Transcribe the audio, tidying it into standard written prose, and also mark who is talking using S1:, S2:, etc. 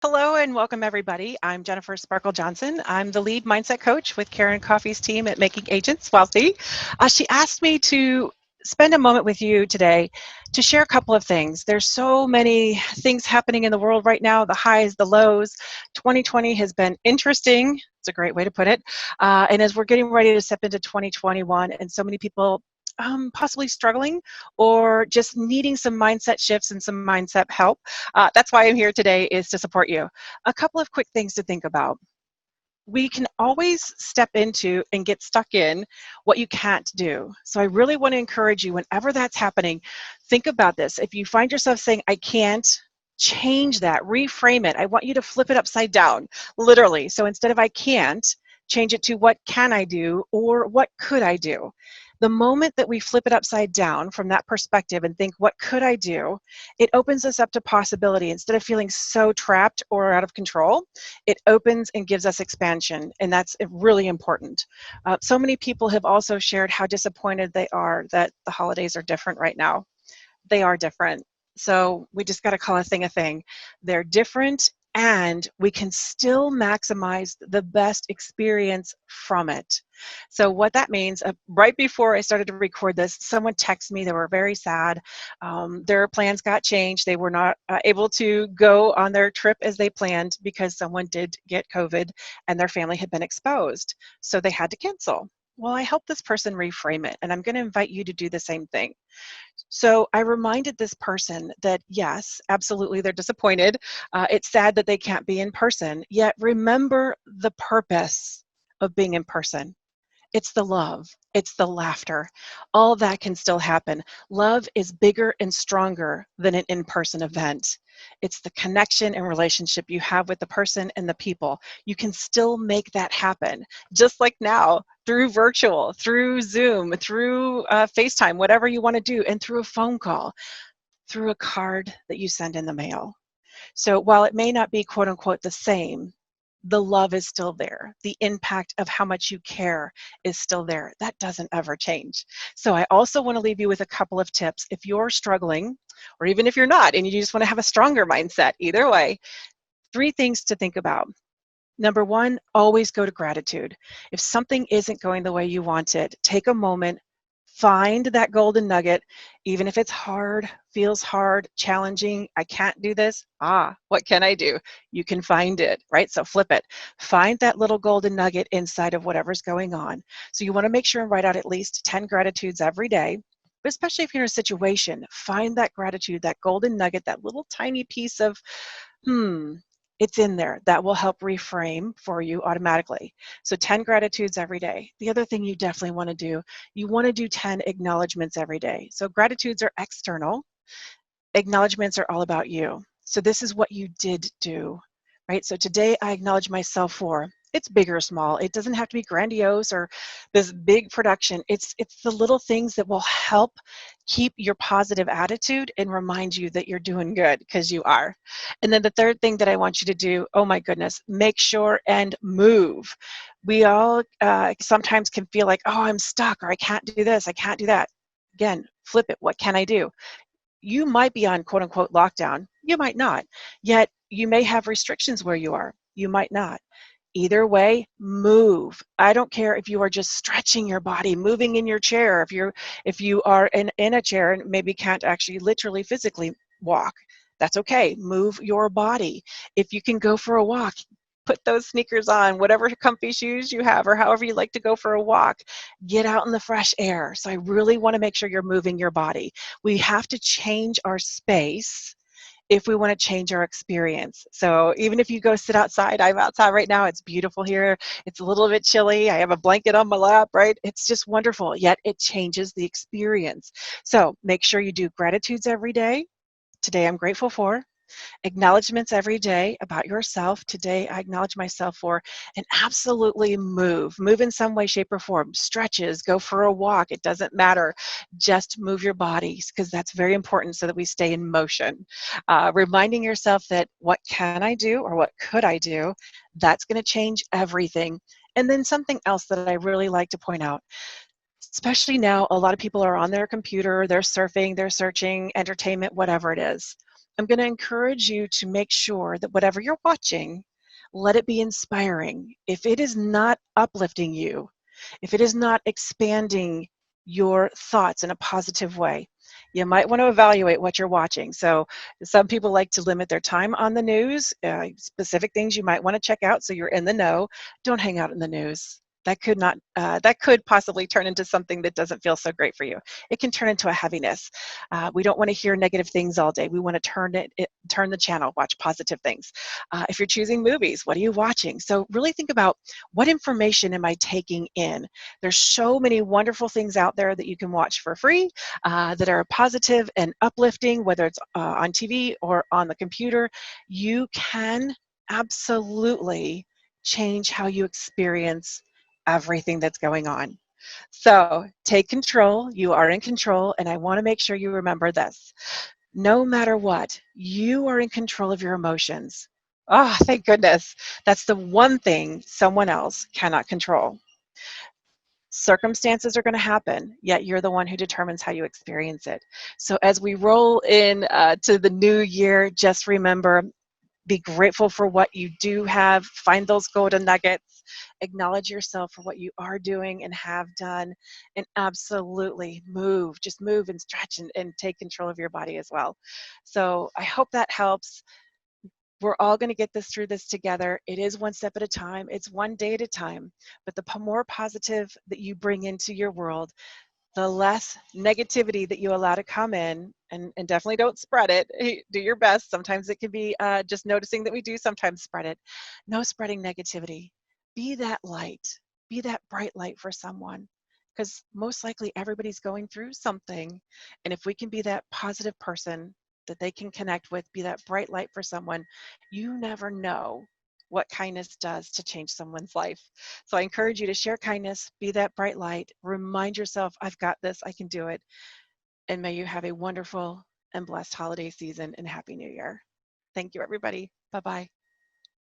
S1: Hello and welcome everybody. I'm Jennifer Sparkle Johnson. I'm the lead mindset coach with Karen Coffey's team at Making Agents Wealthy. She asked me to spend a moment with you today to share a couple of things. There's so many things happening in the world right now, the highs, the lows. 2020 has been interesting. It's a great way to put it. And as we're getting ready to step into 2021, and so many people possibly struggling or just needing some mindset shifts and some mindset help. That's why I'm here today, is to support you. A couple of quick things to think about. We can always step into and get stuck in what you can't do. So I really want to encourage you, whenever that's happening, think about this. If you find yourself saying, I can't, change that, reframe it. I want you to flip it upside down, literally. So instead of I can't, change it to what can I do or what could I do? The moment that we flip it upside down from that perspective and think, what could I do? It opens us up to possibility. Instead of feeling so trapped or out of control, it opens and gives us expansion, and that's really important. So many people have also shared how disappointed they are that the holidays are different right now. They are different. So we just got to call a thing a thing. They're different, and we can still maximize the best experience from it. So what that means, right before I started to record this, someone texted me. They were very sad. Their plans got changed. They were not able to go on their trip as they planned because someone did get COVID and their family had been exposed. So they had to cancel. Well, I helped this person reframe it, and I'm going to invite you to do the same thing. So I reminded this person that, yes, absolutely, they're disappointed. It's sad that they can't be in person, yet remember the purpose of being in person. It's the love. It's the laughter. All that can still happen. Love is bigger and stronger than an in-person event. It's the connection and relationship you have with the person and the people. You can still make that happen, just like now, through virtual, through Zoom, through FaceTime, whatever you want to do, and through a phone call, through a card that you send in the mail. So while it may not be quote unquote the same, the love is still there. The impact of how much you care is still there. That doesn't ever change. So I also want to leave you with a couple of tips. If you're struggling, or even if you're not, and you just want to have a stronger mindset, either way, 3 things to think about. Number 1, always go to gratitude. If something isn't going the way you want it, take a moment, find that golden nugget, even if it's hard, feels hard, challenging, I can't do this. What can I do? You can find it, right? So flip it. Find that little golden nugget inside of whatever's going on. So you want to make sure and write out at least 10 gratitudes every day. But especially if you're in a situation, find that gratitude, that golden nugget, that little tiny piece of, it's in there. That will help reframe for you automatically. So 10 gratitudes every day. The other thing you definitely want to do, you want to do 10 acknowledgments every day. So gratitudes are external. Acknowledgments are all about you. So this is what you did do, right? So today I acknowledge myself for, it's big or small. It doesn't have to be grandiose or this big production. It's the little things that will help keep your positive attitude and remind you that you're doing good, because you are. And then the third thing that I want you to do, oh my goodness, make sure and move. We all sometimes can feel like, oh, I'm stuck, or I can't do this, I can't do that. Again, flip it. What can I do? You might be on quote unquote lockdown. You might not. Yet you may have restrictions where you are. You might not. Either way, move. I don't care if you are just stretching your body, moving in your chair. If you are in a chair and maybe can't actually literally physically walk, that's okay. Move your body. If you can go for a walk, put those sneakers on, whatever comfy shoes you have, or however you like to go for a walk. Get out in the fresh air. So I really want to make sure you're moving your body. We have to change our space if we want to change our experience. So even if you go sit outside, I'm outside right now, it's beautiful here, it's a little bit chilly, I have a blanket on my lap, right? It's just wonderful, yet it changes the experience. So make sure you do gratitudes every day. Today I'm grateful for. Acknowledgements every day about yourself. Today I acknowledge myself for, and absolutely move. Move in some way, shape, or form. Stretches, go for a walk. It doesn't matter. Just move your bodies, because that's very important so that we stay in motion. Reminding yourself that what can I do or what could I do, that's going to change everything. And then something else that I really like to point out, especially now, a lot of people are on their computer, they're surfing, they're searching, entertainment, whatever it is. I'm going to encourage you to make sure that whatever you're watching, let it be inspiring. If it is not uplifting you, if it is not expanding your thoughts in a positive way, you might want to evaluate what you're watching. So some people like to limit their time on the news, specific things you might want to check out so you're in the know. Don't hang out in the news. That could possibly turn into something that doesn't feel so great for you. It can turn into a heaviness. We don't want to hear negative things all day. We want to turn the channel, watch positive things. If you're choosing movies, what are you watching? So really think about, what information am I taking in? There's so many wonderful things out there that you can watch for free that are positive and uplifting, whether it's on TV or on the computer. You can absolutely change how you experience everything that's going on. So take control. You are in control, and I want to make sure you remember this. No matter what, you are in control of your emotions. Oh, thank goodness. That's the one thing someone else cannot control. Circumstances are going to happen, yet you're the one who determines how you experience it. So as we roll in to the new year, just remember, be grateful for what you do have. Find those golden nuggets. Acknowledge yourself for what you are doing and have done. And absolutely move. Just move and stretch and take control of your body as well. So I hope that helps. We're all going to get through this together. It is one step at a time. It's one day at a time. But the more positive that you bring into your world, the less negativity that you allow to come in, and definitely don't spread it. Do your best. Sometimes it can be just noticing that we do sometimes spread it. No spreading negativity. Be that light. Be that bright light for someone, because most likely everybody's going through something. And if we can be that positive person that they can connect with, be that bright light for someone, you never know what kindness does to change someone's life. So I encourage you to share kindness, be that bright light, remind yourself, I've got this, I can do it. And may you have a wonderful and blessed holiday season and Happy New Year. Thank you, everybody. Bye-bye.